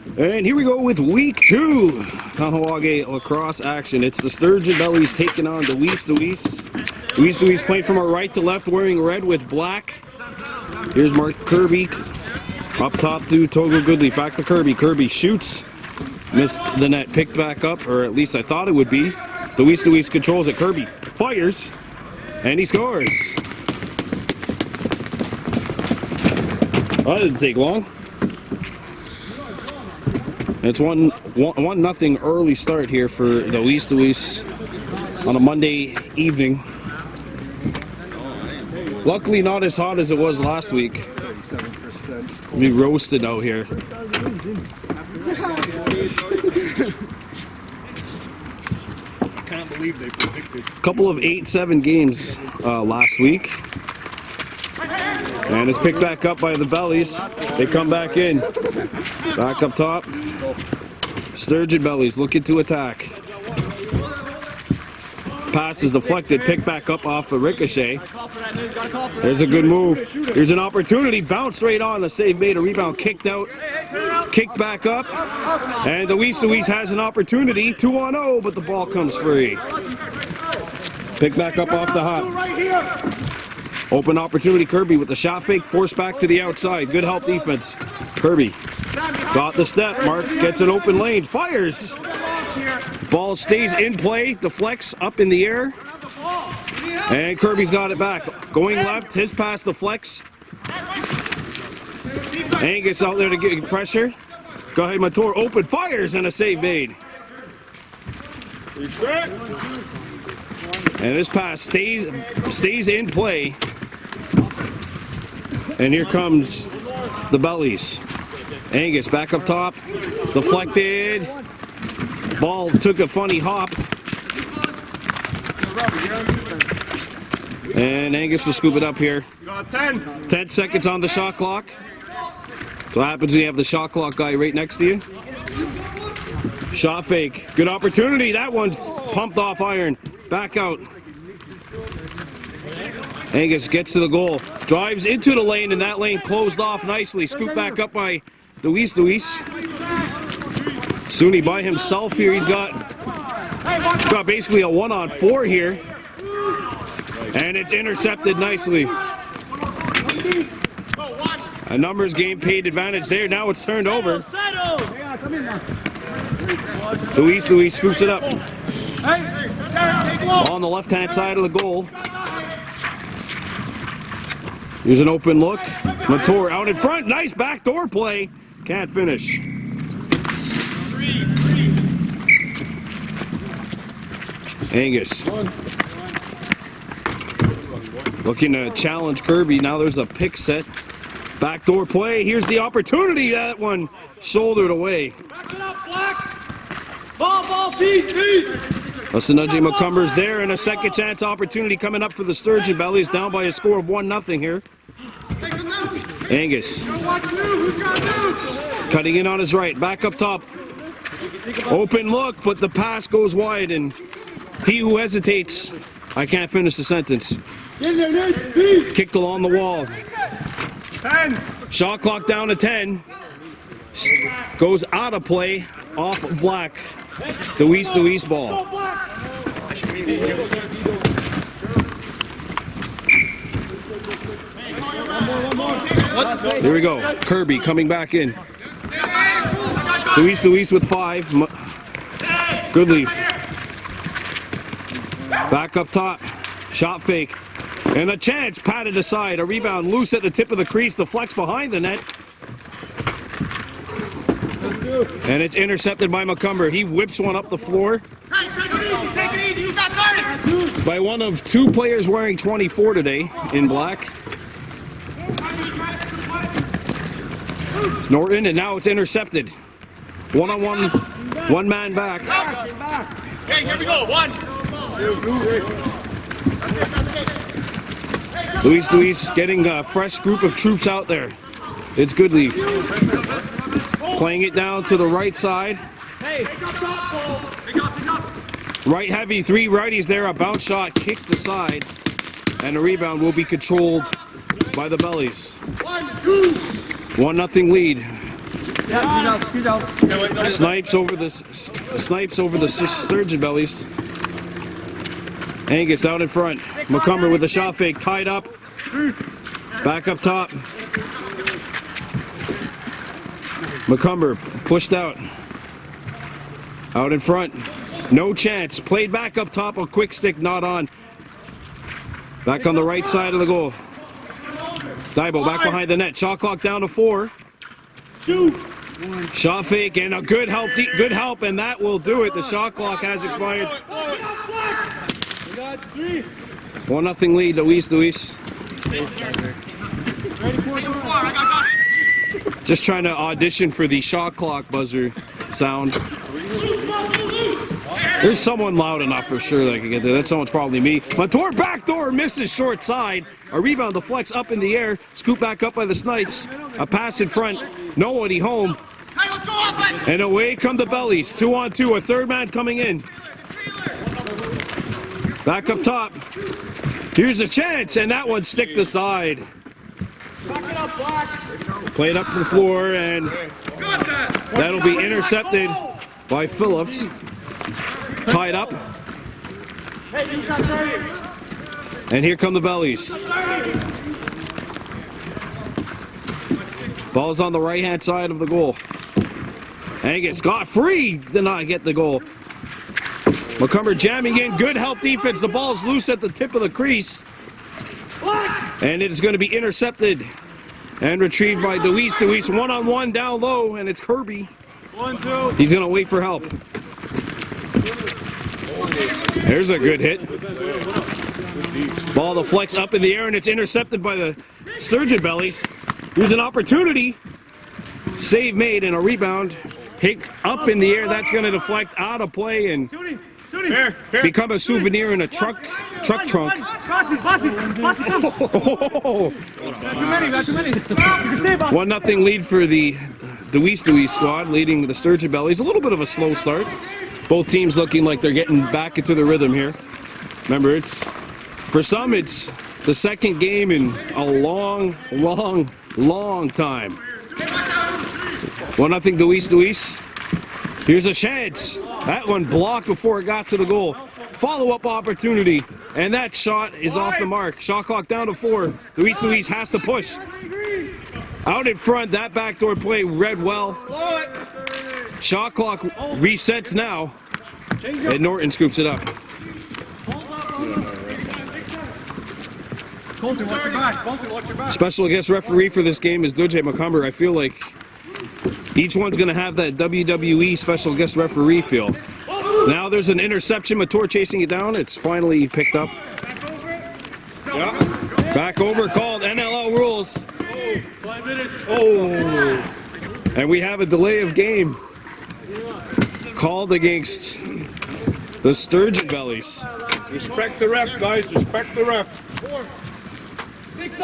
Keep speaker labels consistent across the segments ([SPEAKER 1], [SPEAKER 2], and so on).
[SPEAKER 1] And here we go with week 2 Kahnawake lacrosse action. It's the Sturgeon Bellies taking on Tawis. Tawis playing from our right to left, wearing red with black. Here's Mark Kirby up top to Togo Goodleaf. Back to Kirby. Kirby shoots, missed the net, picked back up, or at least I thought it would be. Tawis controls it. Kirby fires, and he scores. That didn't take long. It's 1-0 early start here for the Tawis on a Monday evening. Luckily not as hot as it was last week. We roasted out here.
[SPEAKER 2] I can't believe they predicted.
[SPEAKER 1] Couple of 8-7 games last week. And it's picked back up by the Bellies. They come back in. Back up top. Sturgeon Bellies looking to attack. Pass is deflected, picked back up off a ricochet. There's a good move. Here's an opportunity, bounced right on, a save made, a rebound kicked out, kicked back up, and Tawis has an opportunity, 2-on-0, but the ball comes free. Picked back up off the hop. Open opportunity, Kirby with the shot fake, forced back to the outside. Good help defense. Kirby got the step, Mark gets an open lane, fires. Ball stays in play, deflects up in the air, and Kirby's got it back. Going left, his pass deflects. Angus out there to get pressure. Go ahead, Mator, open, fires, and a save made.
[SPEAKER 2] Reset.
[SPEAKER 1] And this pass stays in play. And here comes the Bellies. Angus back up top, deflected. Ball took a funny hop. And Angus will scoop it up here.
[SPEAKER 2] Got 10.
[SPEAKER 1] 10 seconds on the shot clock. So what happens when you have the shot clock guy right next to you? Shot fake. Good opportunity. That one's pumped off iron. Back out. Angus gets to the goal. Drives into the lane, and that lane closed off nicely. Scoop back up by Tawis. Suni by himself here. He's got basically a 1-on-4 here. And it's intercepted nicely. A numbers game paid advantage there. Now it's turned over. Tawis scoops it up. On the left-hand side of the goal. Here's an open look. Mator out in front. Nice backdoor play. Can't finish. Angus looking to challenge Kirby. Now there's a pick set. Backdoor play. Here's the opportunity. That one shouldered away.
[SPEAKER 2] Back it up, Black. Ball, feet.
[SPEAKER 1] Asanaji McCumber's there, and a second chance opportunity coming up for the Sturgeon Bellies, down by a score of 1-0 here. Angus cutting in on his right, back up top. Open look, but the pass goes wide, and he who hesitates, I can't finish the sentence. Kicked along the wall.
[SPEAKER 2] 10.
[SPEAKER 1] Shot clock down to 10. Goes out of play, off of Black. Tawis ball. Here we go. Kirby coming back in. Tawis with 5. Goodleaf. Back up top. Shot fake. And a chance. Patted aside. A rebound loose at the tip of the crease. Deflects behind the net. And it's intercepted by McCumber. He whips one up the floor.
[SPEAKER 2] Hey, take it easy. Use that 30.
[SPEAKER 1] By one of 2 players wearing 24 today in black. It's Norton, and now it's intercepted. 1-on-1, 1 man back.
[SPEAKER 2] Hey, here we go. 1.
[SPEAKER 1] Tawis getting a fresh group of troops out there. It's Goodleaf. Playing it down to the right side. Right heavy, 3 righties there. A bounce shot kicked aside. And the rebound will be controlled by the Bellies. 1-2. 1-0 lead. Snipes over the Sturgeon Bellies. Angus out in front. McCumber with the shot fake, tied up. Back up top. McCumber pushed out. Out in front. No chance. Played back up top. A quick stick, not on. Back on the right side of the goal. Daibo back behind the net. Shot clock down to 4. Shot fake and a good help, and that will do it. The shot clock has expired. 1-0 lead, Tawis. Just trying to audition for the shot clock buzzer sound. There's someone loud enough for sure that can get there. That someone's probably me. Montour backdoor misses short side. A rebound, the flex up in the air. Scoop back up by the Snipes. A pass in front. Nobody home. And away come the Bellies. 2-on-2. A third man coming in. Back up top. Here's a chance, and that one sticked aside. Played up the floor, and that'll be intercepted by Phillips. Tied up. And here come the Bellies. Ball's on the right-hand side of the goal. Angus got free, did not get the goal. McCumber jamming in, good help defense. The ball's loose at the tip of the crease. And it is going to be intercepted and retrieved by Tawis. Tawis 1-on-1 down low, and it's Kirby. He's going to wait for help. There's a good hit. Ball to flex up in the air, and it's intercepted by the Sturgeon Bellies. Here's an opportunity. Save made and a rebound. Hit up in the air. That's going to deflect out of play and become a souvenir in a truck trunk. 1-0 lead for the Tawis squad, leading the Sturgeon Bellies. A little bit of a slow start. Both teams looking like they're getting back into the rhythm here. Remember, for some it's the second game in a long time. 1-0 Tawis. Here's a chance. That one blocked before it got to the goal. Follow-up opportunity, and that shot is off the mark. Shot clock down to 4. Tawis has to push. Out in front, that backdoor play read well. Shot clock resets now, and Norton scoops it up. Special guest referee for this game is DJ McCumber. I feel like each one's going to have that WWE special guest referee feel. Now there's an interception. Montour chasing it down. It's finally picked up. Back over, called NLL rules. And we have a delay of game called against the Sturgeon Bellies.
[SPEAKER 3] Respect the ref, guys. Respect the ref.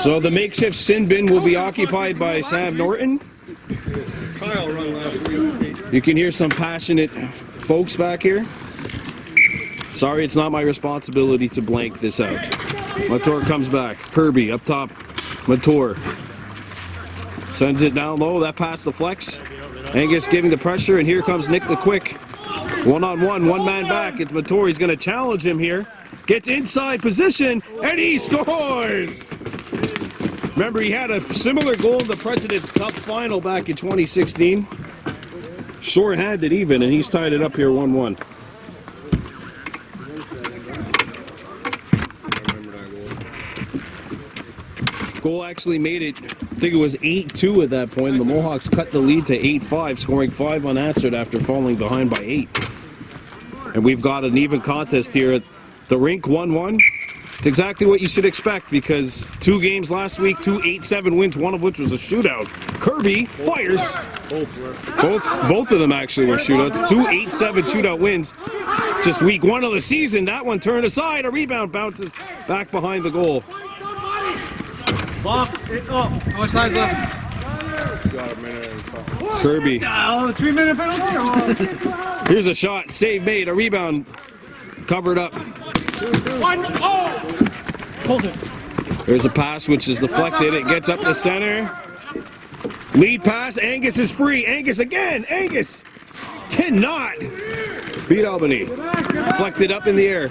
[SPEAKER 1] So the makeshift sin bin will be occupied by Sam Norton.
[SPEAKER 3] Kyle run last week.
[SPEAKER 1] You can hear some passionate folks back here. Sorry, it's not my responsibility to blank this out. Montour comes back. Kirby up top. Montour sends it down low. That pass the flex. Angus giving the pressure, and here comes Nick the Quick. 1-on-1, one man back. It's Montour. He's going to challenge him here. Gets inside position, and he scores! Remember, he had a similar goal in the President's Cup final back in 2016. Short-handed even, and he's tied it up here 1-1. Goal actually made it, I think it was 8-2 at that point. The Mohawks cut the lead to 8-5, scoring 5 unanswered after falling behind by 8. And we've got an even contest here at the rink, 1-1. It's exactly what you should expect because 2 games last week, 2 8-7 wins, one of which was a shootout. Kirby fires. Both of them actually were shootouts. 2 8-7 shootout wins. Just week 1 of the season. That one turned aside. A rebound bounces back behind the goal.
[SPEAKER 2] How much time's left?
[SPEAKER 1] Kirby.
[SPEAKER 2] 3-minute penalty.
[SPEAKER 1] Here's a shot. Save made. A rebound covered up.
[SPEAKER 2] 1-0. Hold it.
[SPEAKER 1] There's a pass which is deflected. It gets up the center. Lead pass, Angus is free. Angus again, Angus cannot beat Albany. Deflected up in the air.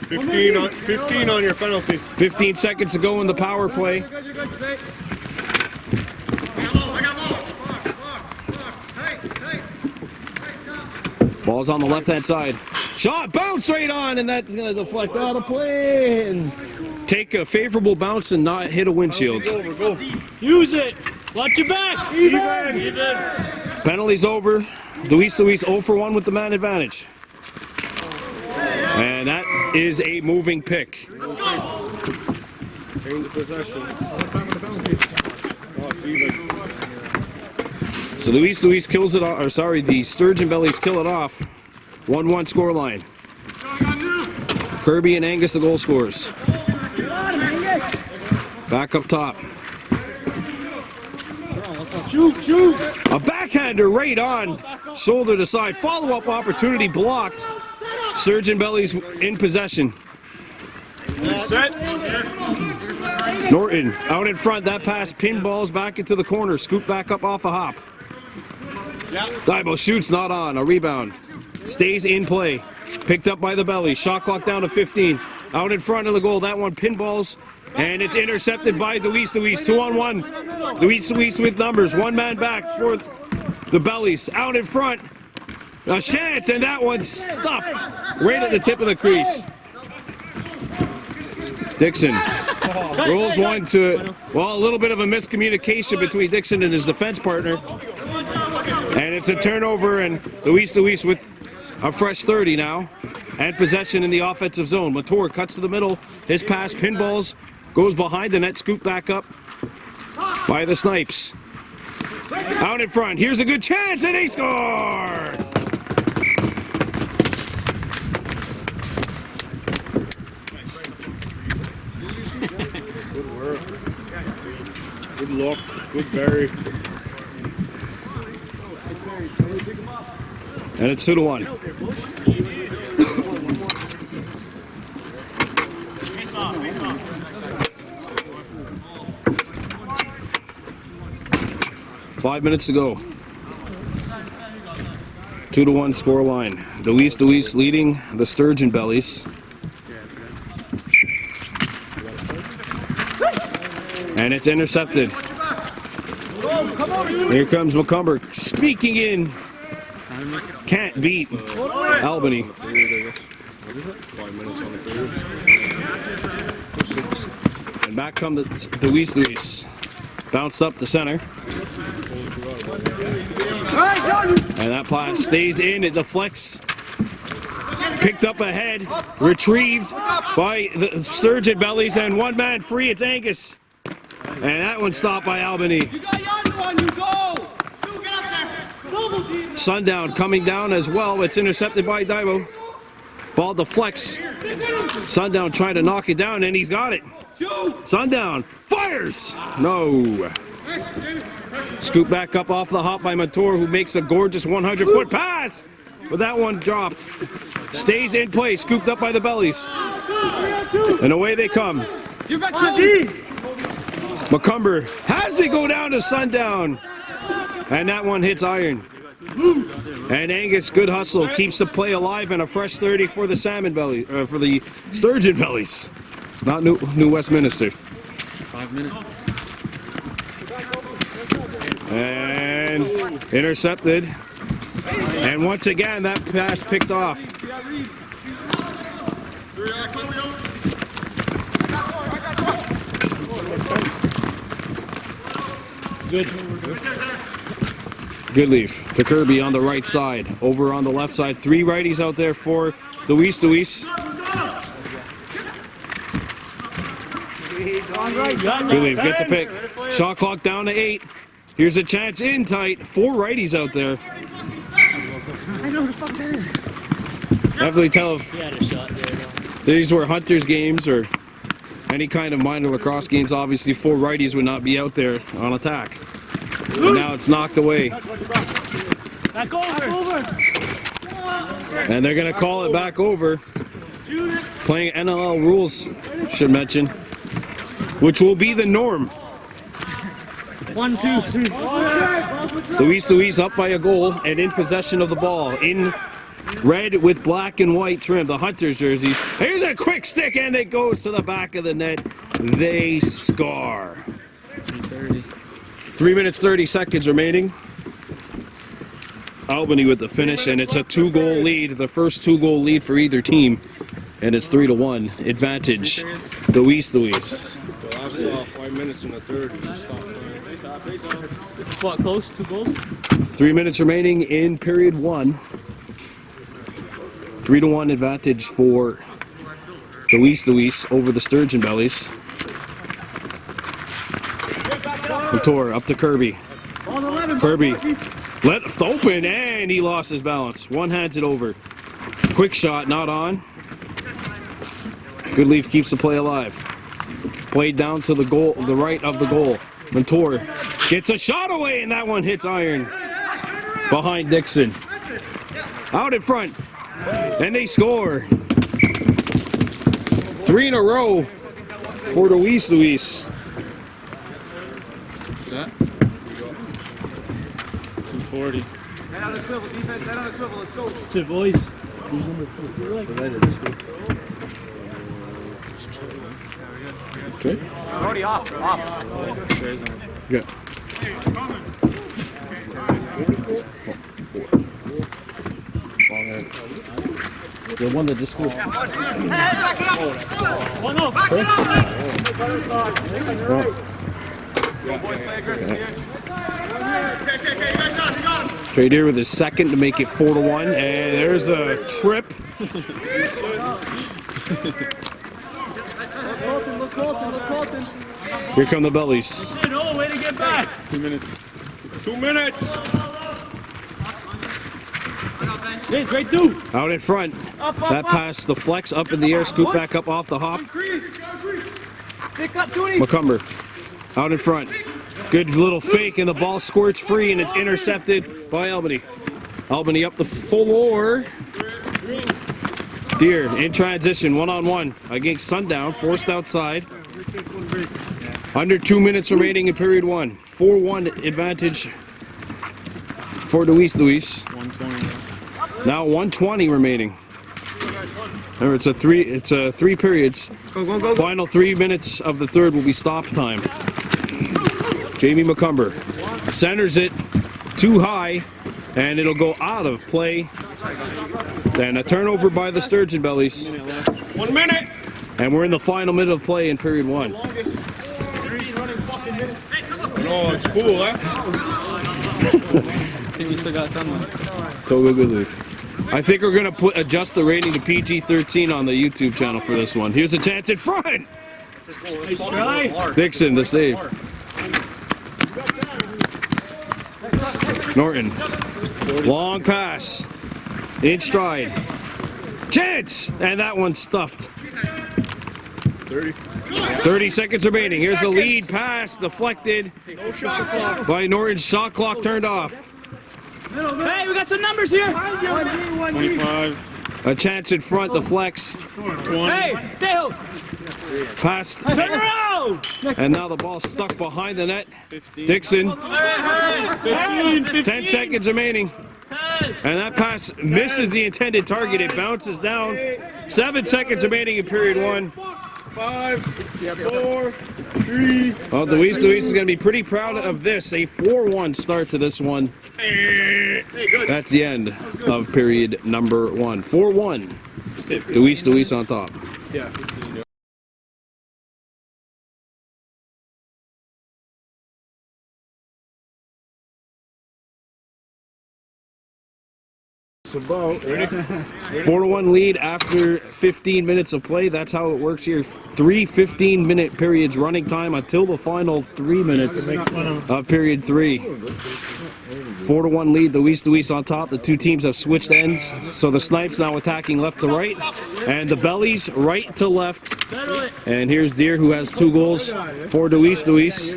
[SPEAKER 3] 15 on your penalty.
[SPEAKER 1] 15 seconds to go in the power play. Ball's on the left-hand side. Shot, bounce straight on, and that's going to deflect out of play and take a favorable bounce and not hit a windshield.
[SPEAKER 4] Use it. Watch your back. Even.
[SPEAKER 1] Penalty's over. Tawis 0 for 1 with the man advantage. And that is a moving pick.
[SPEAKER 3] Let's go. Change the possession. Oh, it's even.
[SPEAKER 1] So Tawis kills it off, or sorry, the Sturgeon Bellies kill it off. 1-1 scoreline. Kirby and Angus the goal scorers. Back up top.
[SPEAKER 2] Shoot!
[SPEAKER 1] A backhander right on. Shoulder to side. Follow-up opportunity blocked. Sturgeon Bellies in possession.
[SPEAKER 3] Set.
[SPEAKER 1] Norton out in front. That pass pinballs back into the corner. Scoop back up off a hop. Dibo shoots, not on. A rebound. Stays in play. Picked up by the Bellies. Shot clock down to 15. Out in front of the goal. That one pinballs. And it's intercepted by Tawis. 2-on-1. Tawis with numbers. One man back for the Bellies. Out in front. A chance, and that one stuffed right at the tip of the crease. Dixon rolls one to, well, a little bit of a miscommunication between Dixon and his defense partner. And it's a turnover, and Tawis with a fresh 30 now. And possession in the offensive zone. Latour cuts to the middle. His pass pinballs, goes behind the net, scooped back up by the Snipes. Out in front, here's a good chance, and they score!
[SPEAKER 3] Good work. Good look. Good berry.
[SPEAKER 1] And it's 2-1.
[SPEAKER 4] Face off.
[SPEAKER 1] 5 minutes to go. 2-1 score line. Tawis leading the Sturgeon Bellies. And it's intercepted. Here comes McCumber sneaking in. Can't beat Albany.
[SPEAKER 3] 5 minutes on the third.
[SPEAKER 1] And back come the Tawis. Bounced up the center. And that pass stays in. It deflects. Picked up ahead. Retrieved by the Sturgeon Bellies. And one man free. It's Angus. And that one stopped by Albany.
[SPEAKER 2] You got yonder one, you go! Stu, get up there!
[SPEAKER 1] Sundown coming down as well. It's intercepted by Dibo. Ball deflects. Sundown trying to knock it down, and he's got it. Sundown fires! No. Scoop back up off the hop by Mator, who makes a gorgeous 100-foot pass. But that one dropped. Stays in play, scooped up by the Bellies. And away they come.
[SPEAKER 2] You're back to
[SPEAKER 1] McCumber has it go down to Sundown. And that one hits iron. And Angus, good hustle, keeps the play alive, and a fresh 30 for the for the Sturgeon Bellies. Not New Westminster.
[SPEAKER 4] 5 minutes.
[SPEAKER 1] And intercepted. And once again, that pass picked off. Good leaf to Kirby on the right side. Over on the left side. 3 righties out there for Tawis. Good leaf gets a pick. Shot clock down to 8. Here's a chance in tight. 4 righties out there.
[SPEAKER 4] I know who the fuck that is.
[SPEAKER 1] Definitely tell if
[SPEAKER 4] He had a shot there.
[SPEAKER 1] these were Hunters games or any kind of minor lacrosse games. Obviously 4 righties would not be out there on attack. But now it's knocked away.
[SPEAKER 4] Back over.
[SPEAKER 1] And they're going to call it back over. Playing NLL rules, should mention. Which will be the norm.
[SPEAKER 4] 1, 2, 3.
[SPEAKER 1] Tawis up by a goal and in possession of the ball. In red with black and white trim, the Hunters jerseys. Here's a quick stick and it goes to the back of the net. They score. 3 minutes 30 seconds remaining. Albany with the finish, and it's a 2-goal lead. The first 2-goal lead for either team, and it's 3-1 advantage. Tawis.
[SPEAKER 3] The last 5 minutes in the third is a stop time.
[SPEAKER 4] What, close? 2 goals?
[SPEAKER 1] 3 minutes remaining in period 1. 3-1 advantage for Tawis over the Sturgeon Bellies. Montour up to Kirby. Left open, and he lost his balance. One hands it over. Quick shot, not on. Good leaf keeps the play alive. Played down to the goal, the right of the goal. Montour gets a shot away, and that one hits iron behind Dixon. Out in front, and they score. 3 in a row for Tawis.
[SPEAKER 3] 240.
[SPEAKER 4] That's it, boys.
[SPEAKER 1] Trey?
[SPEAKER 2] Already off.
[SPEAKER 1] Good. The one that just scored. Trey Deer with his second to make it 4-1, and there's a trip. Here come the Bellies.
[SPEAKER 4] Oh, way to get back.
[SPEAKER 3] 2 minutes. 2 minutes!
[SPEAKER 4] Yes, right through.
[SPEAKER 1] Out in front. That pass, the flex up in the air, scoop back up off the hop. McCumber out in front. Good little fake, and the ball squirts free, and it's intercepted by Albany. Albany up the floor. Deer in transition, 1-on-1 against Sundown, forced outside. Under 2 minutes remaining in period 1. 4-1 advantage for Tawis.
[SPEAKER 3] 120.
[SPEAKER 1] Now 1:20 remaining. Remember, it's a three periods.
[SPEAKER 2] Go.
[SPEAKER 1] Final 3 minutes of the third will be stop time. Jamie McCumber centers it too high, and it'll go out of play. Then a turnover by the Sturgeon Bellies.
[SPEAKER 3] 1 minute!
[SPEAKER 1] And we're in the final minute of play in period 1.
[SPEAKER 3] No, it's cool, huh?
[SPEAKER 4] I think we still got someone.
[SPEAKER 1] Togo Goodleaf. I think we're going to adjust the rating to PG-13 on the YouTube channel for this one. Here's a chance in front.
[SPEAKER 4] Nice try.
[SPEAKER 1] Dixon, the save. Norton. Long pass. In stride. Chance! And that one's stuffed. 30 seconds remaining. Here's a lead pass deflected
[SPEAKER 3] No shot clock.
[SPEAKER 1] by Norton's shot clock turned off.
[SPEAKER 4] Hey, we got some numbers here.
[SPEAKER 3] 25.
[SPEAKER 1] A chance in front, the flex.
[SPEAKER 3] 20.
[SPEAKER 4] Hey, Dale.
[SPEAKER 1] Passed.
[SPEAKER 4] Turn around.
[SPEAKER 1] And now the ball's stuck behind the net.
[SPEAKER 3] 15.
[SPEAKER 1] Dixon.
[SPEAKER 4] 15.
[SPEAKER 1] 10 seconds remaining. And that pass misses the intended target. It bounces down. 7 seconds remaining in period 1.
[SPEAKER 3] 5, 4, 3.
[SPEAKER 1] Well, Tawis is going to be pretty proud of this. A 4-1 start to this one. That's the end of period number 1. 4-1. Tawis on top.
[SPEAKER 3] Yeah.
[SPEAKER 1] About 4-1 lead after 15 minutes of play. That's how it works here. 3 15-minute periods running time until the final 3 minutes of period 3. 4-1 lead. Tawis on top. The two teams have switched ends, so the Snipes now attacking left to right, and the Bellies right to left. And here's Deer, who has 2 goals for Tawis.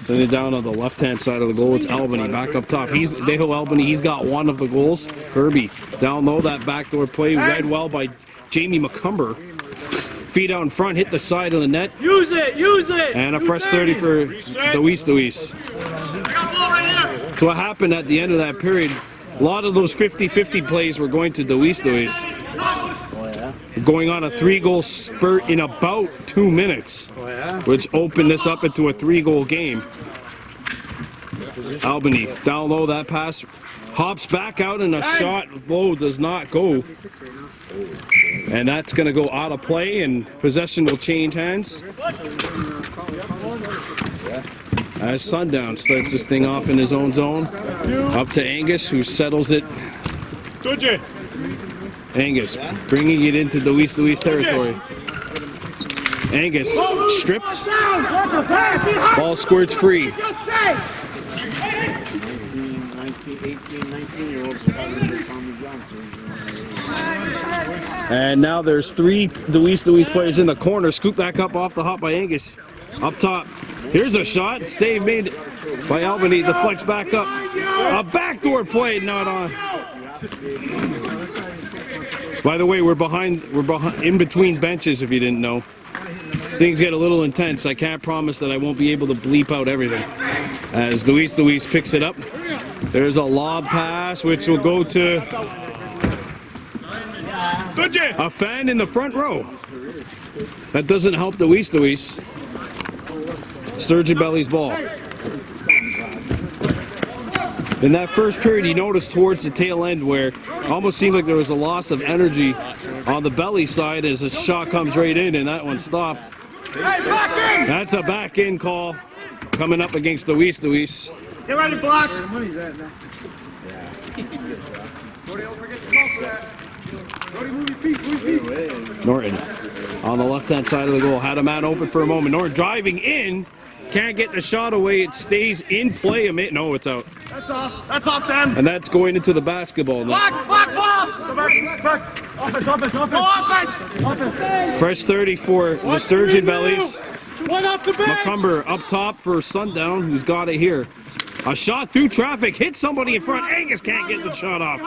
[SPEAKER 1] Send it down on the left-hand side of the goal. It's Albany back up top. Deho Albany. He's got 1 of the goals. Kirby down low. That backdoor play read well by Jamie McCumber. Feet out in front, hit the side of the net.
[SPEAKER 4] Use it, use it.
[SPEAKER 1] And a fresh 30 for Tawis. So what happened at the end of that period, a lot of those 50-50 plays were going to Tawis. Going on a 3-goal spurt in about 2 minutes, which opened this up into a 3-goal game. Albany down low, that pass hops back out, and a shot low does not go. And that's going to go out of play, and possession will change hands. As Sundown starts this thing off in his own zone. Up to Angus, who settles it. Angus bringing it into Tawis territory. Angus stripped. Ball squirts free.
[SPEAKER 2] 19-year-olds.
[SPEAKER 1] And now there's 3 Tawis players in the corner. Scoop back up off the hop by Angus. Up top. Here's a shot. Stave made by Albany. The flex back up. A backdoor play, not on. By the way, we're behind in between benches, if you didn't know. Things get a little intense. I can't promise that I won't be able to bleep out everything. As Tawis picks it up. There's a lob pass, which will go to a fan in the front row. That doesn't help Tawis. Sturgeon Bellies ball. In that first period, you noticed towards the tail end where it almost seemed like there was a loss of energy on the Belly side as a shot comes right in, and that one stopped. That's a back in call coming up against Tawis.
[SPEAKER 2] Get ready, block.
[SPEAKER 1] Norton on the left-hand side of the goal. Had a man open for a moment. Norton driving in. Can't get the shot away. It stays in play a minute. No, it's out.
[SPEAKER 2] That's off. That's off, Dan.
[SPEAKER 1] And that's going into the basketball.
[SPEAKER 2] Block, ball. Go back. Offense. No offense.
[SPEAKER 1] Fresh 30 for the Sturgeon Bellies.
[SPEAKER 4] One off the bench.
[SPEAKER 1] McCumber up top for Sundown, who's got it here. A shot through traffic, hit somebody in front. Angus can't get the shot off.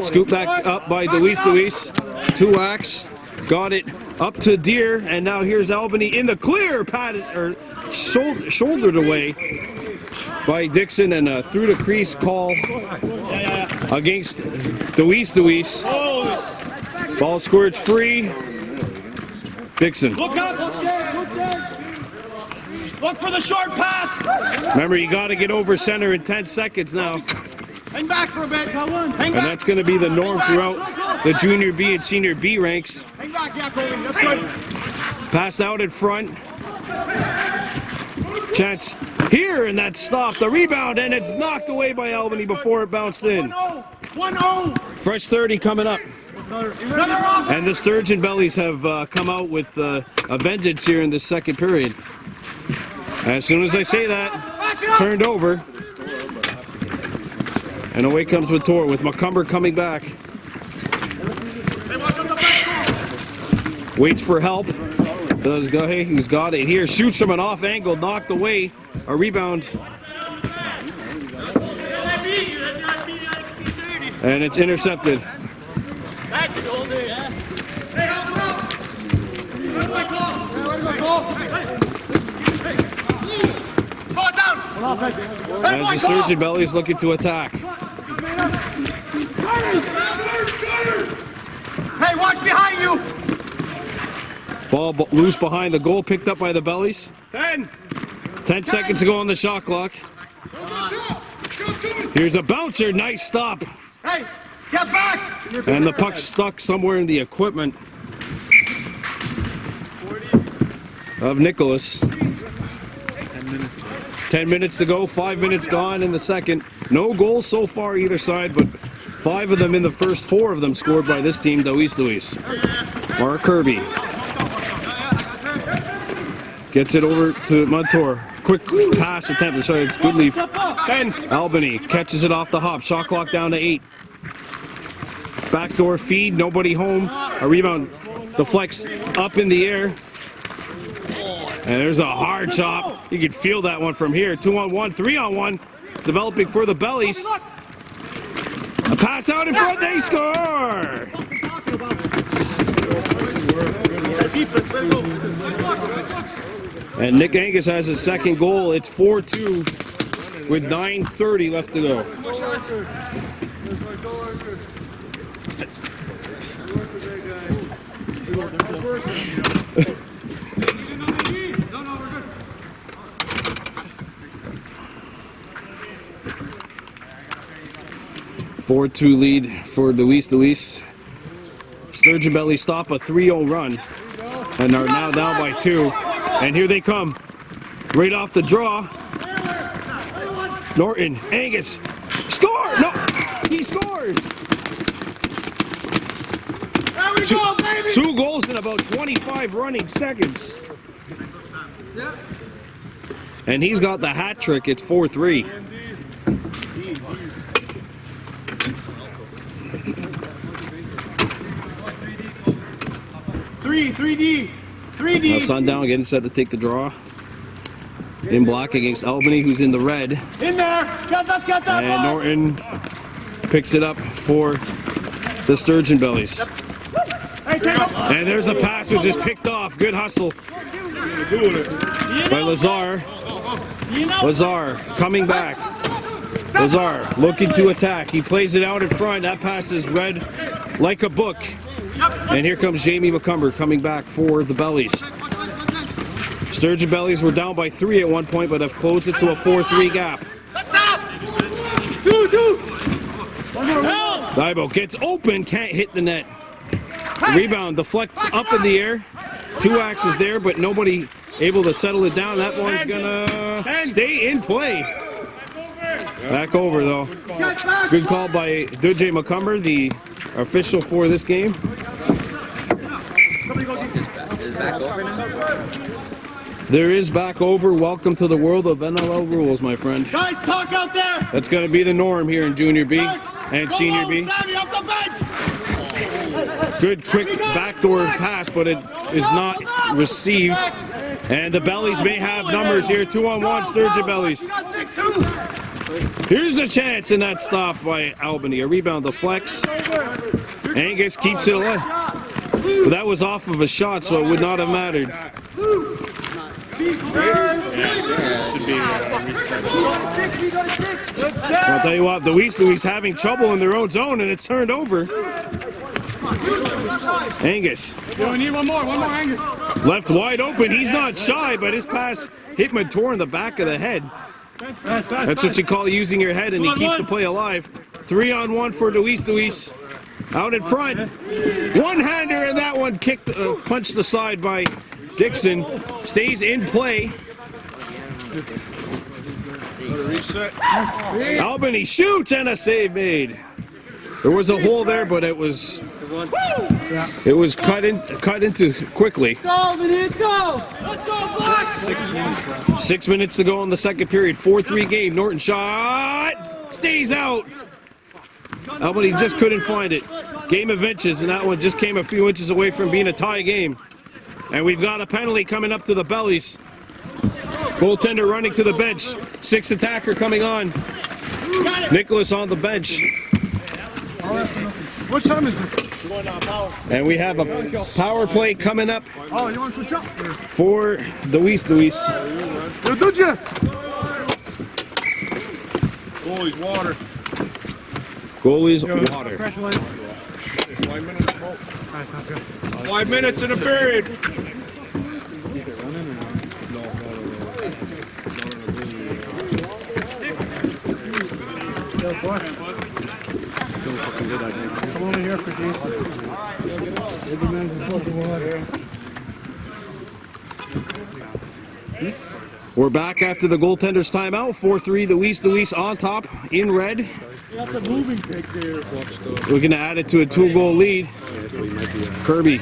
[SPEAKER 1] Scoop back up by Tawis. 2-ax. Got it up to Deer, and now here's Albany in the clear, shouldered away by Dixon, and through the crease call against Tawis. Ball squirts free. Dixon.
[SPEAKER 2] Look up. Look for the short pass.
[SPEAKER 1] Remember, you got to get over center in 10 seconds now.
[SPEAKER 2] Hang back for a bit.
[SPEAKER 1] And that's going to be the norm throughout the junior B and senior B ranks.
[SPEAKER 2] Hang back, yeah, Colby. That's good.
[SPEAKER 1] Passed out in front. Chance here, and that stopped. The rebound, and it's knocked away by Albany before it bounced in.
[SPEAKER 2] 1-0.
[SPEAKER 1] Fresh 30 coming up. And the Sturgeon Bellies have come out with a vengeance here in this second period. As soon as I say that, turned over. And away comes with Tor, with McCumber coming back. Waits for help. Does Gahe, who's got it here, shoots from an off angle, knocked away. A rebound. And it's intercepted.
[SPEAKER 4] Back shoulder, yeah.
[SPEAKER 2] Hey, help him out. Slow it down.
[SPEAKER 1] As the Sturgeon Bellies looking to attack.
[SPEAKER 2] Hey, watch behind you.
[SPEAKER 1] Ball loose behind the goal, picked up by the Bellies. 10 seconds to go on the shot clock. Here's a bouncer, nice stop.
[SPEAKER 2] Hey, get back.
[SPEAKER 1] And the puck's stuck somewhere in the equipment of Nicholas. 10 minutes to go, 5 minutes gone in the second. No goals so far either side, but 5 of them in the first, 4 of them scored by this team, Tawis. Mark Kirby gets it over to Montour. Quick pass attempt, sorry, it's good leaf. 10. Albany catches it off the hop, shot clock down to 8. Backdoor feed, nobody home. A rebound, the flex up in the air. And there's a hard chop. You can feel that one from here. 2-on-1, 3-on-1. Developing for the Bellies. A pass out in front, they score!
[SPEAKER 2] Defense, let it go.
[SPEAKER 1] And Nick Angus has his second goal. It's 4-2 with 9:30 left to go.
[SPEAKER 2] That's
[SPEAKER 1] 4-2 lead for Tawis. Sturgeon Bellies stop a 3-0 run and are now down by 2. And here they come. Right off the draw. Norton, Angus, score! No, he scores!
[SPEAKER 2] There we go, baby!
[SPEAKER 1] 2 goals in about 25 running seconds. And he's got the hat trick. It's 4-3. Now Sundown getting set to take the draw. In black against Albany, who's in the red.
[SPEAKER 2] In there! Get that
[SPEAKER 1] And Norton picks it up for the Sturgeon Bellies. And there's a pass which is picked off. Good hustle by Lazar. Lazar coming back. Lazar looking to attack. He plays it out in front. That pass is read like a book. And here comes Jamie McCumber coming back for the Bellies. Sturgeon Bellies were down by 3 at one point, but have closed it to a 4-3 gap. Daibo gets open, can't hit the net. Rebound deflects up in the air. 2 axes there, but nobody able to settle it down. That one's gonna stay in play. Back over though. Good call by DJ McCumber, the official for this game. There is back over. Welcome to the world of NLL rules, my friend.
[SPEAKER 2] Guys, talk out there!
[SPEAKER 1] That's going to be the norm here in Junior B and Senior B.
[SPEAKER 2] Sammy off the bench!
[SPEAKER 1] Good quick backdoor pass, but it is not received. And the Bellies may have numbers here. 2-on-1 Sturgeon Bellies. Here's the chance, and that stop by Albany. A rebound deflects. Angus keeps it alive. But that was off of a shot, so it would not have mattered. I'll tell you what, Tawis having trouble in their own zone, and it's turned over. Angus.
[SPEAKER 4] We need one more Angus.
[SPEAKER 1] Left wide open. He's not shy, but his pass hit Mentor in the back of the head. That's what you call using your head, and he keeps the play alive. 3-on-1 for Tawis. Out in front. One-hander, and that one kicked, punched aside by Dixon. Stays in play. Albany shoots, and a save made. There was a hole there, but it was cut into quickly.
[SPEAKER 2] Let's go!
[SPEAKER 1] 6 minutes to go in the second period. 4-3 game. Norton shot stays out. Albany just couldn't find it. Game of inches, and that one just came a few inches away from being a tie game. And we've got a penalty coming up to the Bellies. Goaltender running to the bench. 6th attacker coming on. Nicholas on the bench.
[SPEAKER 2] What time is it?
[SPEAKER 1] And we have a power play coming up
[SPEAKER 2] Oh, you want to switch up?
[SPEAKER 1] for Tawis.
[SPEAKER 2] Yo, did you?
[SPEAKER 3] Goalie's water.
[SPEAKER 1] Goalies water.
[SPEAKER 3] 5 minutes. 5 minutes in a period.
[SPEAKER 2] Come over here, Christine.
[SPEAKER 1] We're back after the goaltender's timeout. 4-3 Tawis on top in red.
[SPEAKER 2] That's a moving pick there.
[SPEAKER 1] Looking to add it to a 2-goal lead. Kirby,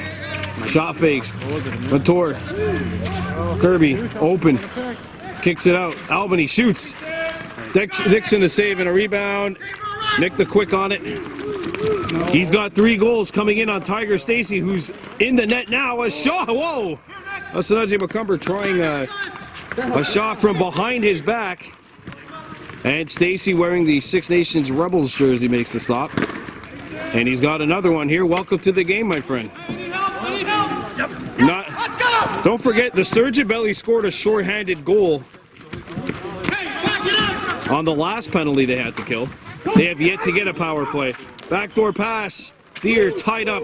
[SPEAKER 1] shot fakes. Mentor, Kirby, open, kicks it out. Albany shoots. Dixon to save and a rebound. Nick the quick on it. He's got 3 goals coming in on Tiger Stacy, who's in the net now. A shot, whoa! That's Najee McCumber trying a shot from behind his back. And Stacy, wearing the Six Nations Rebels jersey, makes the stop. And he's got another one here. Welcome to the game, my friend. 9 Don't forget, the Sturgeon Bellies scored a shorthanded goal on the last penalty they had to kill. They have yet to get a power play. Backdoor pass. Deer tied up.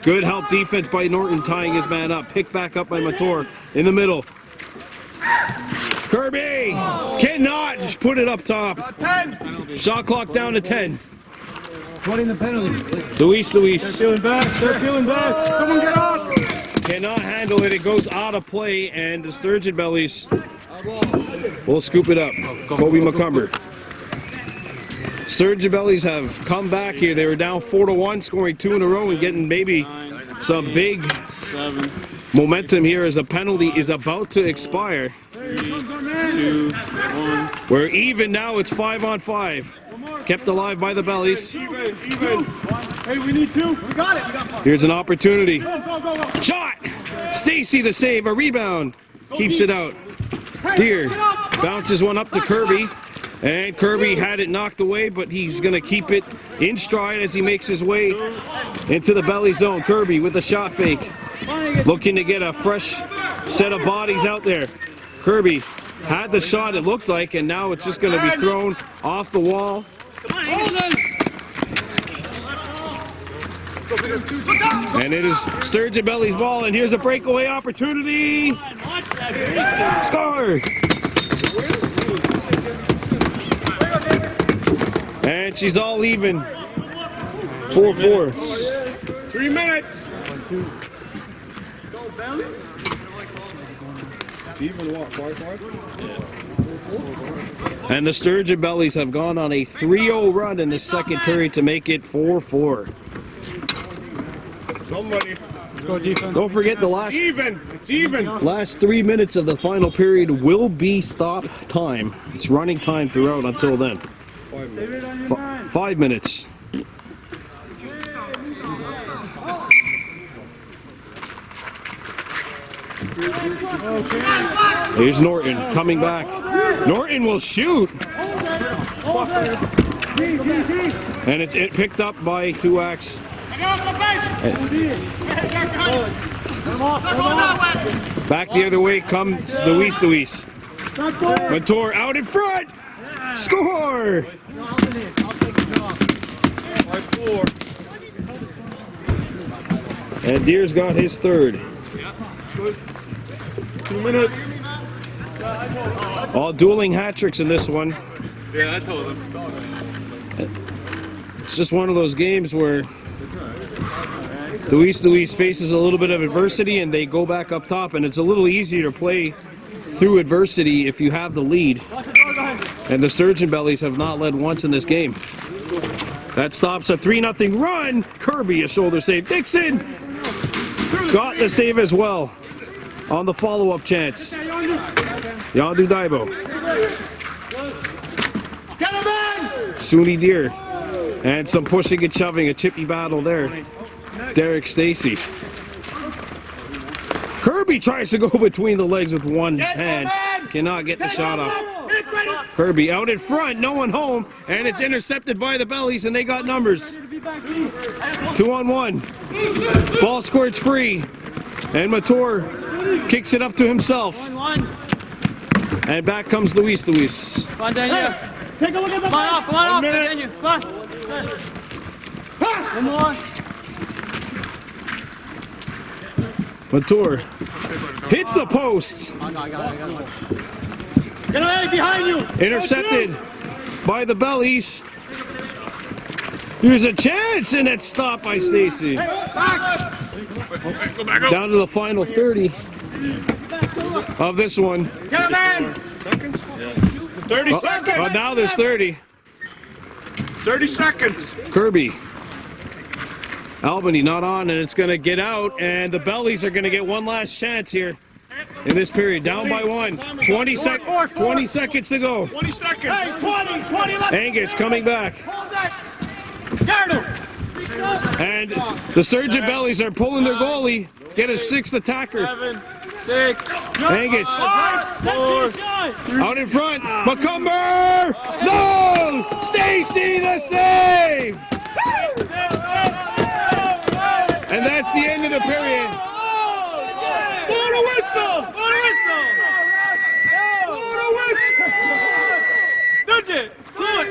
[SPEAKER 1] Good help defense by Norton tying his man up. Picked back up by Mator in the middle. Kirby cannot just put it up top. Shot clock down to 10.
[SPEAKER 4] 20 in the penalty.
[SPEAKER 1] Tawis.
[SPEAKER 4] Feeling back. Start feeling back. Someone get off.
[SPEAKER 1] Cannot handle it. It goes out of play, and the Sturgeon Bellies will scoop it up. Kobe McCumber. Sturgeon Bellies have come back here. They were down 4-1, scoring 2 in a row and getting maybe some big momentum here as the penalty is about to expire.
[SPEAKER 4] 3, 2, 1.
[SPEAKER 1] We're even now. It's 5-on-5. Kept alive by the Bellies.
[SPEAKER 2] Even.
[SPEAKER 4] Hey, we need 2. We got it. We got 5.
[SPEAKER 1] Here's an opportunity.
[SPEAKER 2] Go.
[SPEAKER 1] Shot! Stacy the save. A rebound. Keeps it out. Deer bounces one up to Kirby. And Kirby had it knocked away, but he's going to keep it in stride as he makes his way into the belly zone. Kirby with a shot fake. Looking to get a fresh set of bodies out there. Kirby had the shot, it looked like, and now it's just going to be thrown off the wall. And it is Sturgeon Bellies' ball, and here's a breakaway opportunity. Score! And she's all even. 4-4.
[SPEAKER 3] 3 minutes. It's even what, 5-5?
[SPEAKER 1] And the Sturgeon Bellies have gone on a 3-0 run in the second period to make it 4-4.
[SPEAKER 3] Somebody.
[SPEAKER 4] Let's go defense.
[SPEAKER 1] Don't forget the last
[SPEAKER 3] It's even.
[SPEAKER 1] last 3 minutes of the final period will be stop time. It's running time throughout until then.
[SPEAKER 3] 5 minutes.
[SPEAKER 1] 5 minutes. Here's Norton coming back. Norton will shoot. And it's picked up by Tawis. Back the other way comes Tawis. Mator out in front. Score!
[SPEAKER 3] 5-4.
[SPEAKER 1] And Deer's got his third.
[SPEAKER 3] 2 minutes.
[SPEAKER 1] All dueling hat tricks in this one.
[SPEAKER 4] Yeah, I told him.
[SPEAKER 1] It's just one of those games where Tawis faces a little bit of adversity and they go back up top, and it's a little easier to play through adversity if you have the lead. And the Sturgeon Bellies have not led once in this game. That stops a 3-0 run. Kirby, a shoulder save. Dixon got the save as well on the follow-up chance. Yandu Daibo.
[SPEAKER 2] Get him in!
[SPEAKER 1] Suni Deer. And some pushing and shoving, a chippy battle there. Derek Stacy. Kirby tries to go between the legs with one hand. Cannot get the shot off. Kirby out in front, no one home, and it's intercepted by the Bellies, and they got numbers. 2-on-1. Ball squirts free, and Mator kicks it up to himself. And back comes Tawis.
[SPEAKER 4] Come on, Daniel.
[SPEAKER 2] Take a look at the
[SPEAKER 4] Come on off. Come on off.
[SPEAKER 2] minute.
[SPEAKER 4] Daniel. Come on. One more.
[SPEAKER 1] Mator hits the post.
[SPEAKER 4] I got it.
[SPEAKER 2] Get away behind you!
[SPEAKER 1] Intercepted by the Bellies. Here's a chance, and it's stopped by Stacy. Down to the final 30 of this one.
[SPEAKER 2] Get him in!
[SPEAKER 3] 30 seconds.
[SPEAKER 1] But now there's 30.
[SPEAKER 3] 30 seconds.
[SPEAKER 1] Kirby. Albany not on, and it's going to get out, and the Bellies are going to get one last chance here in this period. Down by 1. 20 seconds to go.
[SPEAKER 3] 20 seconds.
[SPEAKER 2] Hey, 20 left!
[SPEAKER 1] Angus coming back.
[SPEAKER 2] Hold that! Guard him!
[SPEAKER 1] And the Sturgeon Bellies are pulling their goalie. Get a sixth attacker.
[SPEAKER 4] 7, 6,
[SPEAKER 1] Angus
[SPEAKER 4] 4.
[SPEAKER 1] out in front. McCumber! No! Stacy the save! And that's the end of the period.
[SPEAKER 3] the whistle!
[SPEAKER 4] Blow the whistle!
[SPEAKER 3] Blow the whistle!
[SPEAKER 4] Nudge it! Blow it!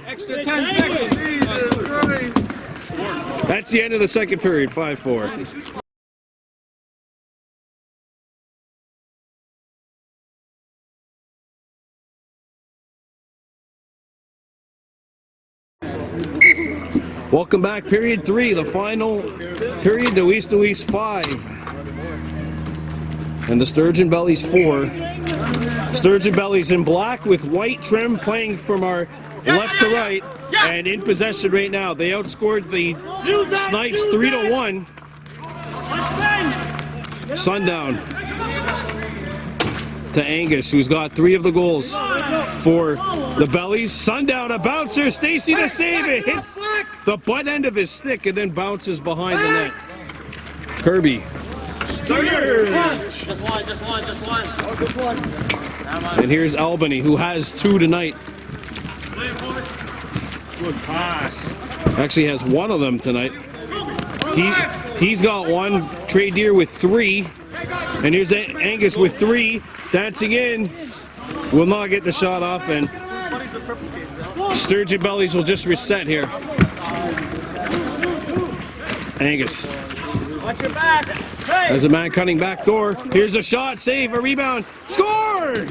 [SPEAKER 3] Extra 10 seconds.
[SPEAKER 1] That's the end of the second period, 5-4. Welcome back, period 3, the final period, Tawis 5. And the Sturgeon Bellies 4. Sturgeon Bellies in black with white trim playing from our left to right and in possession right now. They outscored the Snipes 3-1. Sundown to Angus, who's got 3 of the goals for the Bellies. Sundown, a bouncer, Stacy to save it. Hits the butt end of his stick and then bounces behind the net. Kirby.
[SPEAKER 2] Just one.
[SPEAKER 1] And here's Albany, who has 2 tonight.
[SPEAKER 3] Good pass.
[SPEAKER 1] Actually has 1 of them tonight. He's got 1. Trey Deer with 3. And here's Angus with 3. Dancing in. Will not get the shot off. And Sturgeon Bellies will just reset here. Angus.
[SPEAKER 4] Watch your back!
[SPEAKER 1] There's a man cutting back door. Here's a shot, save, a rebound, score!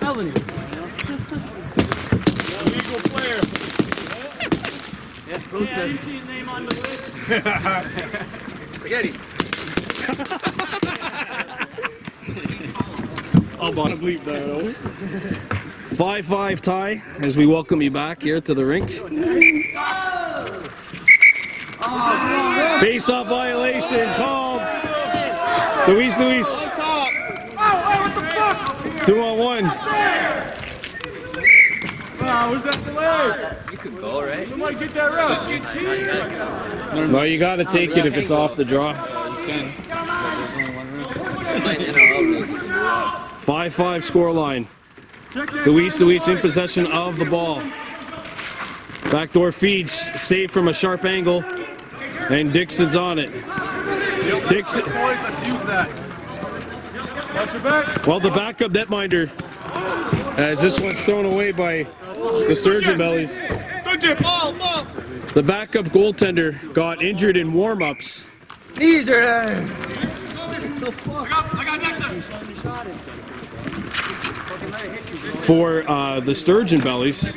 [SPEAKER 4] Albany.
[SPEAKER 3] Legal player.
[SPEAKER 4] Yeah, you see his name on the list.
[SPEAKER 3] Spaghetti. I'll bottom bleep that out.
[SPEAKER 1] 5-5 tie as we welcome you back here to the rink. Face-off violation called. Tawis. 2-on-1.
[SPEAKER 2] Where's that delay?
[SPEAKER 5] You could go, right?
[SPEAKER 2] You might get that route.
[SPEAKER 1] No, you got to take it if it's off the draw.
[SPEAKER 5] You can. But there's only one room.
[SPEAKER 1] 5-5 scoreline. Tawis in possession of the ball. Backdoor feed, saved from a sharp angle, and Dixon's on it. Dixon.
[SPEAKER 2] Boys, let's use that. Watch your back.
[SPEAKER 1] Well, the backup netminder, as this one's thrown away by the Sturgeon Bellies.
[SPEAKER 2] Good ball.
[SPEAKER 1] The backup goaltender got injured in warm-ups.
[SPEAKER 2] Knees are there. I got next time.
[SPEAKER 1] For the Sturgeon Bellies.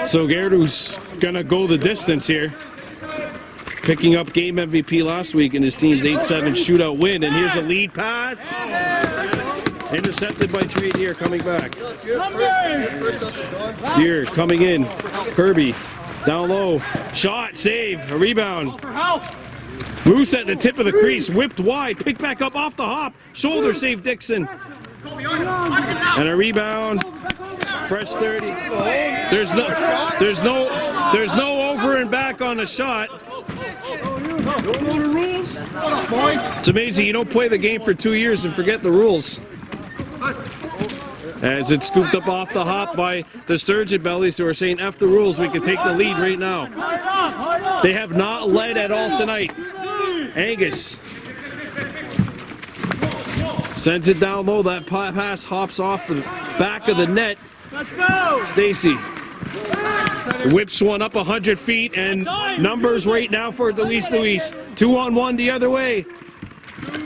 [SPEAKER 1] So Gerdu's gonna go the distance here. Picking up game MVP last week in his team's 8-7 shootout win. And here's a lead pass. Intercepted by Trey Deer coming back. Deer coming in. Kirby down low. Shot, save, a rebound. Moose at the tip of the crease, whipped wide, picked back up off the hop. Shoulder save Dixon. And a rebound. Fresh 30. There's no over and back on the shot.
[SPEAKER 3] Don't know the rules?
[SPEAKER 1] It's amazing you don't play the game for 2 years and forget the rules. As it's scooped up off the hop by the Sturgeon Bellies, who are saying F the rules, we can take the lead right now. They have not led at all tonight. Angus sends it down low. That pass hops off the back of the net.
[SPEAKER 4] Let's go!
[SPEAKER 1] Stacy whips one up 100 feet, and numbers right now for Tawis. 2-on-1 the other way.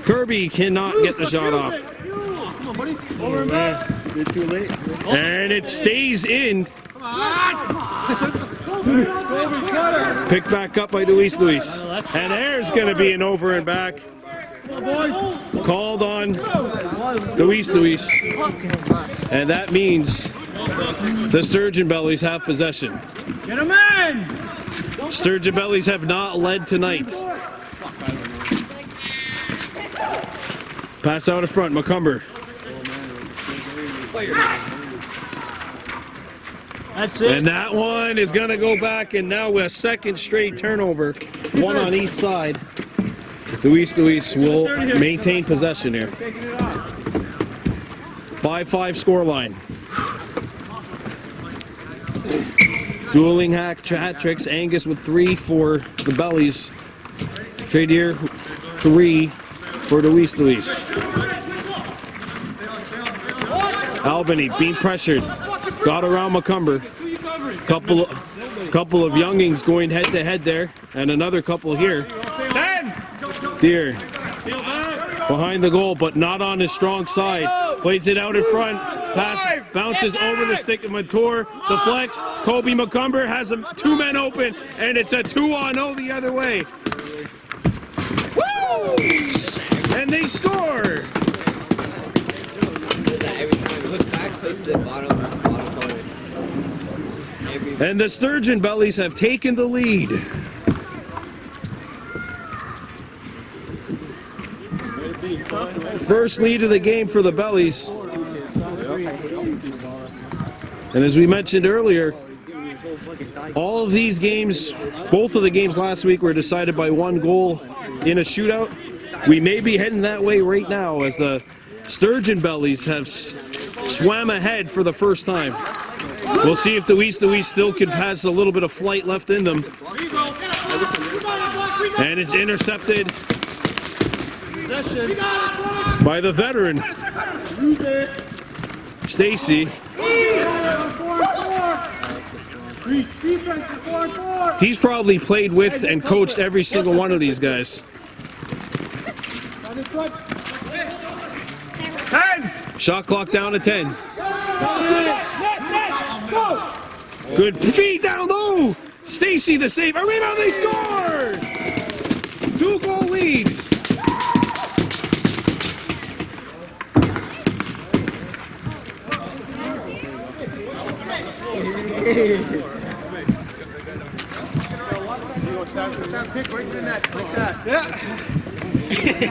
[SPEAKER 1] Kirby cannot get the shot off.
[SPEAKER 2] Come on, buddy. Over, man.
[SPEAKER 3] You're too late.
[SPEAKER 1] And it stays in. Picked back up by Tawis. And there's going to be an over and back. Called on Tawis. And that means the Sturgeon Bellies have possession.
[SPEAKER 4] Get him in!
[SPEAKER 1] Sturgeon Bellies have not led tonight. Pass out in front, McCumber.
[SPEAKER 4] That's it.
[SPEAKER 1] And that one is going to go back, and now a second straight turnover, one on each side. Tawis will maintain possession here. 5-5 scoreline. Dueling hat tricks. Angus with 3 for the Bellies. Trey Deer 3 for Tawis. Albany being pressured. Got around McCumber. Couple of youngings going head to head there, and another couple here.
[SPEAKER 2] 10.
[SPEAKER 1] Deer behind the goal, but not on his strong side. Plays it out in front. Pass bounces over the stick of Mature. Deflects. Kobe McCumber has 2 men open, and it's a 2-on-0 the other way. And they score.
[SPEAKER 5] Every time look back, place the bottom corner.
[SPEAKER 1] And the Sturgeon Bellies have taken the lead. First lead of the game for the Bellies. And as we mentioned earlier, all of these games, both of the games last week were decided by 1 goal in a shootout. We may be heading that way right now as the Sturgeon Bellies have swam ahead for the first time. We'll see if Tawis still has a little bit of flight left in them. And it's intercepted by the veteran, Stacy. He's probably played with and coached every single one of these guys.
[SPEAKER 2] 10.
[SPEAKER 1] Shot clock down to 10. Good feed down low. Stacy the save. A rebound, they score! 2-goal lead.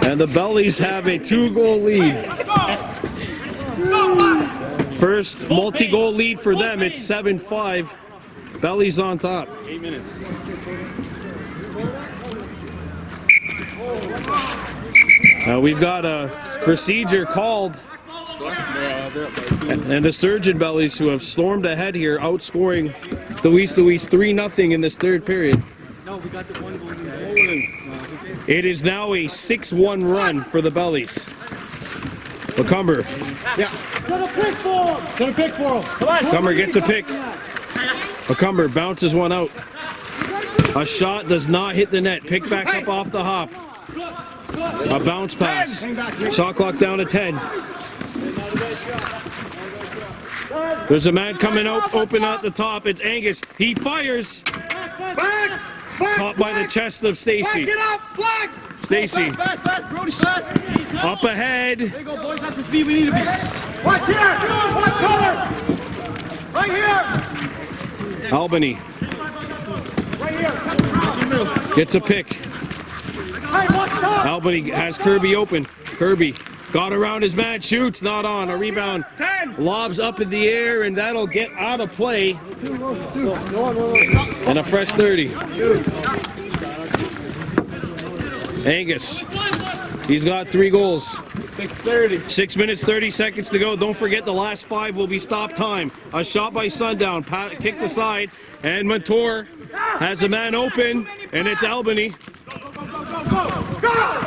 [SPEAKER 1] And the Bellies have a 2-goal lead. First multi-goal lead for them. It's 7-5. Bellies on top.
[SPEAKER 4] 8 minutes.
[SPEAKER 1] Now we've got a procedure called. And the Sturgeon Bellies, who have stormed ahead here, outscoring Tawis 3-0 in this third period. It is now a 6-1 run for the Bellies. McCumber.
[SPEAKER 2] Yeah. Set a pick for him.
[SPEAKER 1] McCumber gets a pick. McCumber bounces one out. A shot does not hit the net. Pick back up off the hop. A bounce pass. Shot clock down to 10. There's a man coming out, open at the top. It's Angus. He fires.
[SPEAKER 2] Back.
[SPEAKER 1] Caught by the chest of Stacy.
[SPEAKER 2] Get up. Black.
[SPEAKER 1] Stacy.
[SPEAKER 4] Fast, Brody, fast.
[SPEAKER 1] Up ahead.
[SPEAKER 4] There you go, boys. That's the speed we need to be.
[SPEAKER 2] Watch here. Watch color. Right here.
[SPEAKER 1] Albany
[SPEAKER 2] Right here.
[SPEAKER 1] gets a pick.
[SPEAKER 2] Hey, watch top.
[SPEAKER 1] Albany has Kirby open. Kirby got around his man, shoots, not on. A rebound.
[SPEAKER 2] 10.
[SPEAKER 1] Lobs up in the air, and that'll get out of play. And a fresh 30. Angus. He's got 3 goals.
[SPEAKER 4] 6:30.
[SPEAKER 1] 6 minutes, 30 seconds to go. Don't forget the last 5 will be stop time. A shot by Sundown. Kicked aside. And Montour has a man open. And it's Albany.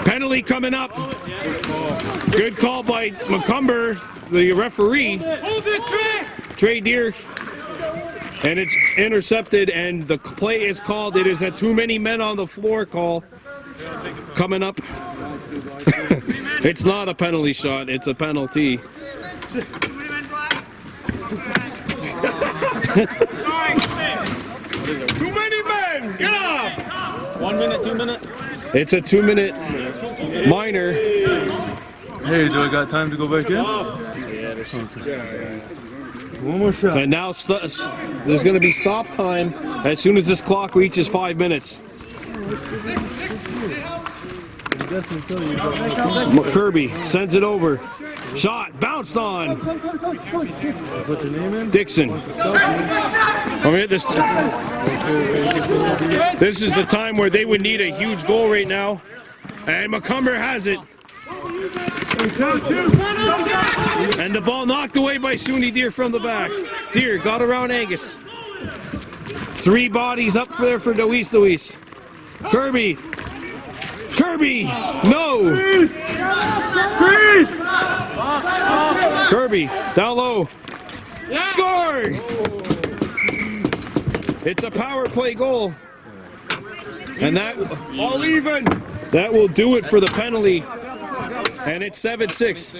[SPEAKER 1] Penalty coming up. Good call by McCumber, the referee. Trey Deer. And it's intercepted, and the play is called. It is a too many men on the floor call. Coming up. It's not a penalty shot, it's a penalty.
[SPEAKER 2] Too many men. Get off.
[SPEAKER 4] 1 minute, 2 minute.
[SPEAKER 1] It's a 2-minute minor.
[SPEAKER 3] Hey, do I got time to go back in?
[SPEAKER 4] Yeah, there's 6 minutes.
[SPEAKER 3] One more shot.
[SPEAKER 1] And now there's going to be stop time as soon as this clock reaches 5 minutes. Kirby sends it over. Shot, bounced on.
[SPEAKER 3] Put your name in?
[SPEAKER 1] Dixon. This is the time where they would need a huge goal right now. And McCumber has it. And the ball knocked away by SUNY Deer from the back. Deer got around Angus. 3 bodies up there for Tawis. Kirby. No. Kirby, down low. Score! It's a power play goal. And that
[SPEAKER 3] All even.
[SPEAKER 1] that will do it for the penalty. And it's 7-6.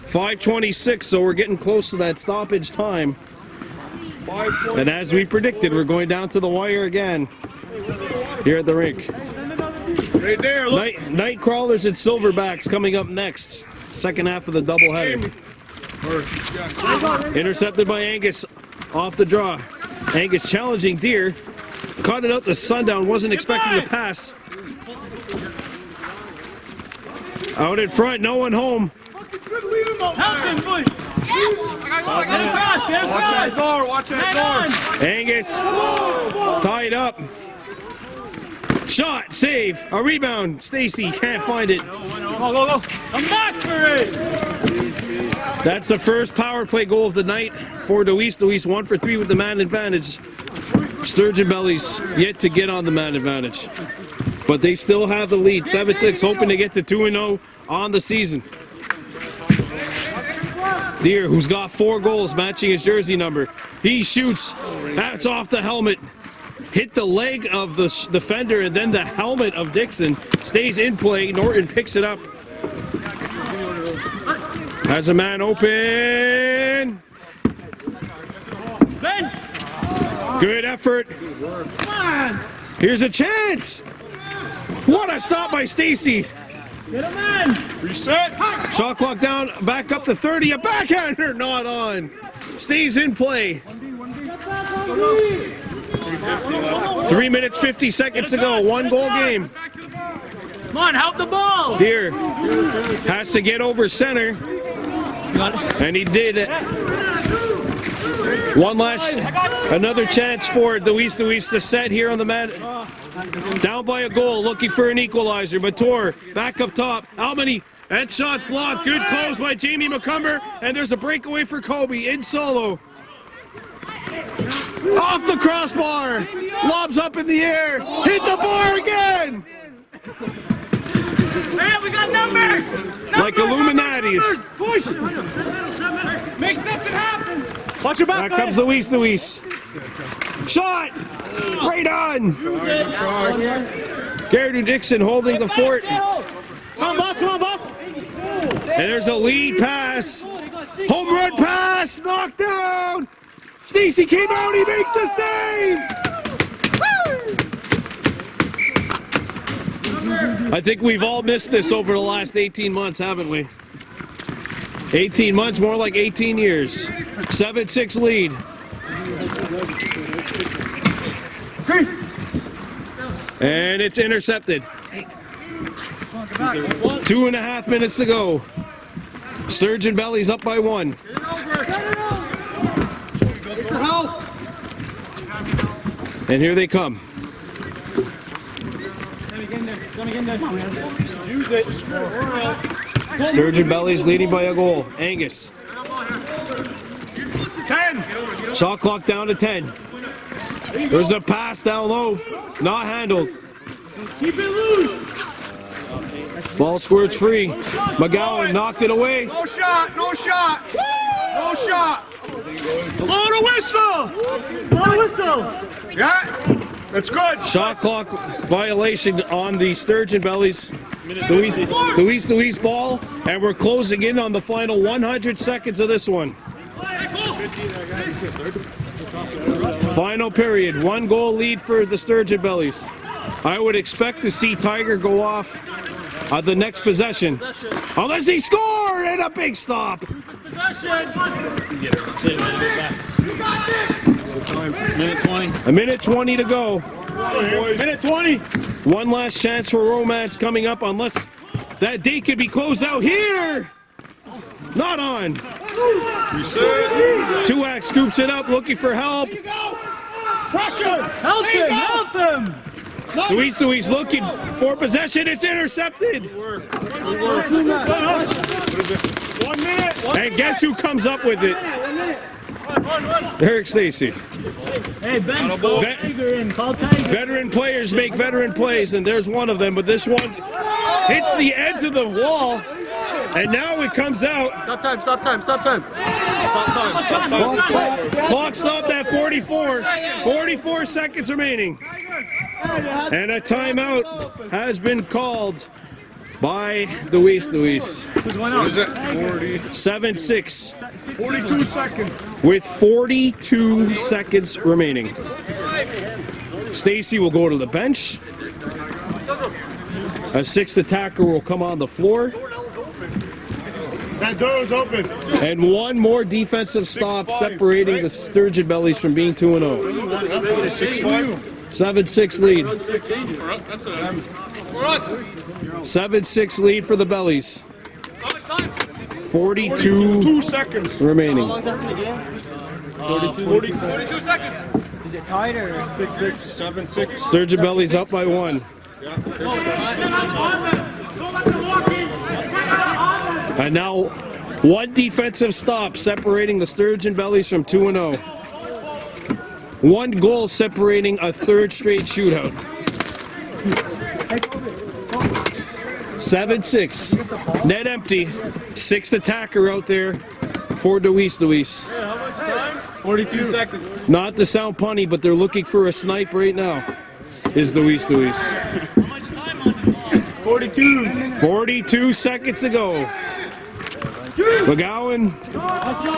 [SPEAKER 1] 5:26, so we're getting close to that stoppage time.
[SPEAKER 3] 5
[SPEAKER 1] And as we predicted, we're going down to the wire again here at the rink.
[SPEAKER 3] Right there, look.
[SPEAKER 1] Night Crawlers and Silverbacks coming up next. Second half of the doubleheader. Intercepted by Angus off the draw. Angus challenging Deer. Caught it out to Sundown. Wasn't expecting the pass. Out in front, no one home.
[SPEAKER 4] Help him, boy. Get across, get
[SPEAKER 3] Watch that
[SPEAKER 4] across.
[SPEAKER 3] door, watch that door.
[SPEAKER 1] Angus tied up. Shot, save, a rebound. Stacy can't find it.
[SPEAKER 4] Go. Come back for it.
[SPEAKER 1] That's the first power play goal of the night for Tawis. Tawis 1 for 3 with the man advantage. Sturgeon Bellies yet to get on the man advantage. But they still have the lead. 7-6, hoping to get to 2-0 on the season. Deer, who's got 4 goals matching his jersey number. He shoots. That's off the helmet. Hit the leg of the defender and then the helmet of Dixon. Stays in play. Norton picks it up. Has a man open.
[SPEAKER 4] Ben.
[SPEAKER 1] Good effort. Here's a chance. What a stop by Stacy.
[SPEAKER 4] Get him in.
[SPEAKER 3] Reset.
[SPEAKER 1] Shot clock down, back up to 30. A backhander, not on. Stays in play. 3 minutes, 50 seconds to go. 1 goal game.
[SPEAKER 4] Come on, help the ball.
[SPEAKER 1] Deer has to get over center. And he did it. Another chance for Tawis to set here on the mat. Down by a goal, looking for an equalizer. Mator back up top. Albany, that shot's blocked. Good close by Jamie McCumber. And there's a breakaway for Kobe in solo. Off the crossbar. Lobs up in the air. Hit the bar again.
[SPEAKER 4] Man, we got numbers.
[SPEAKER 1] Like Illuminatis.
[SPEAKER 4] Push. Make something happen. Watch your back.
[SPEAKER 1] Back comes Tawis. Shot. Right on. Garrett Dixon holding the fort.
[SPEAKER 4] Come on, boss.
[SPEAKER 1] And there's a lead pass. Home run pass. Knocked down. Stacy came out. He makes the save. I think we've all missed this over the last 18 months, haven't we? 18 months, more like 18 years. 7-6 lead. And it's intercepted. 2.5 minutes to go. Sturgeon Bellies up by 1. And here they come. Sturgeon Bellies leading by a goal. Angus.
[SPEAKER 3] 10.
[SPEAKER 1] Shot clock down to 10. There's a pass down low. Not handled.
[SPEAKER 4] Keep it loose.
[SPEAKER 1] Ball squirts free. McGowan knocked it away.
[SPEAKER 3] No shot. No shot. No shot. Blow the whistle. Yeah. That's good.
[SPEAKER 1] Shot clock violation on the Sturgeon Bellies. Tawis ball. And we're closing in on the final 100 seconds of this one. Final period. 1 goal lead for the Sturgeon Bellies. I would expect to see Tiger go off the next possession. Unless he score and a big stop.
[SPEAKER 4] Minute 20.
[SPEAKER 1] A minute 20 to go.
[SPEAKER 3] Minute 20.
[SPEAKER 1] One last chance for romance coming up unless that date could be closed out here. Not on. Tuak scoops it up looking for help.
[SPEAKER 3] Pressure.
[SPEAKER 4] Help him.
[SPEAKER 1] Tawis looking for possession. It's intercepted.
[SPEAKER 3] 1 minute.
[SPEAKER 1] And guess who comes up with it? Eric Stacy.
[SPEAKER 4] Hey, Ben, call Tiger in. Call Tiger.
[SPEAKER 1] Veteran players make veteran plays, and there's one of them, but this one hits the edge of the wall, and now it comes out.
[SPEAKER 3] Stop time, stop time, stop time.
[SPEAKER 1] Clock stopped at 44. 44 seconds remaining. And a timeout has been called by Tawis.
[SPEAKER 3] What is it?
[SPEAKER 1] 7-6.
[SPEAKER 3] 42 seconds.
[SPEAKER 1] With 42 seconds remaining. Stacy will go to the bench. A sixth attacker will come on the floor.
[SPEAKER 3] That door is open.
[SPEAKER 1] And one more defensive stop separating the Sturgeon Bellies from being 2-0. 7-6 lead. 7-6 lead for the Bellies. 42
[SPEAKER 3] seconds.
[SPEAKER 1] remaining.
[SPEAKER 3] 42 seconds.
[SPEAKER 4] Is it tied or?
[SPEAKER 3] 6-6, 7-6.
[SPEAKER 1] Sturgeon Bellies up by 1. And now one defensive stop separating the Sturgeon Bellies from 2-0. One goal separating a third straight shootout. 7-6. Net empty. Sixth attacker out there for Tawis.
[SPEAKER 3] 42 seconds.
[SPEAKER 1] Not to sound punny, but they're looking for a snipe right now. Is Tawis.
[SPEAKER 3] 42.
[SPEAKER 1] 42 seconds to go. McGowan,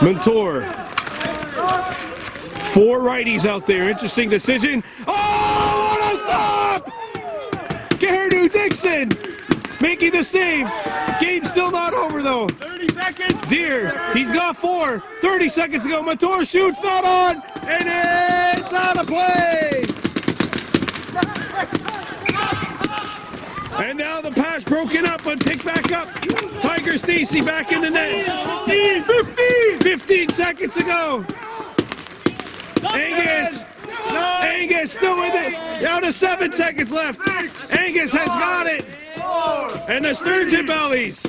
[SPEAKER 1] Mentor. 4 righties out there. Interesting decision. Oh, what a stop! Kahnawake Dixon making the save. Game's still not over though.
[SPEAKER 3] 30 seconds.
[SPEAKER 1] Deer, he's got 4. 30 seconds to go. Mentor shoots, not on, and it's out of play. And now the pass broken up and picked back up. Tiger Stacy back in the net. 15 seconds to go. Angus still with it. Down to 7 seconds left. Angus has got it. And the Sturgeon Bellies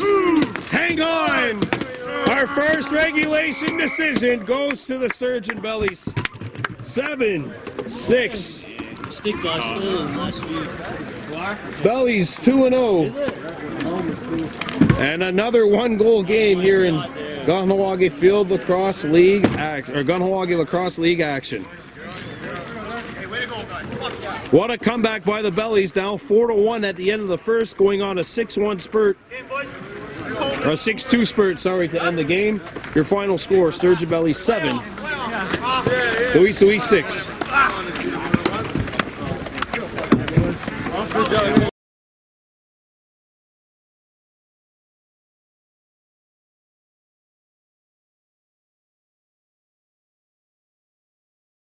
[SPEAKER 1] hang on. Our first regulation decision goes to the Sturgeon Bellies. 7-6. Bellies 2-0. And another 1-goal game here in Kahnawake Field Lacrosse League Kahnawake Lacrosse League action. What a comeback by the Bellies, down 4-1 at the end of the first, going on a 6-1 spurt. Or a 6-2 spurt, sorry, to end the game. Your final score, Sturgeon Bellies 7. Tawis 6.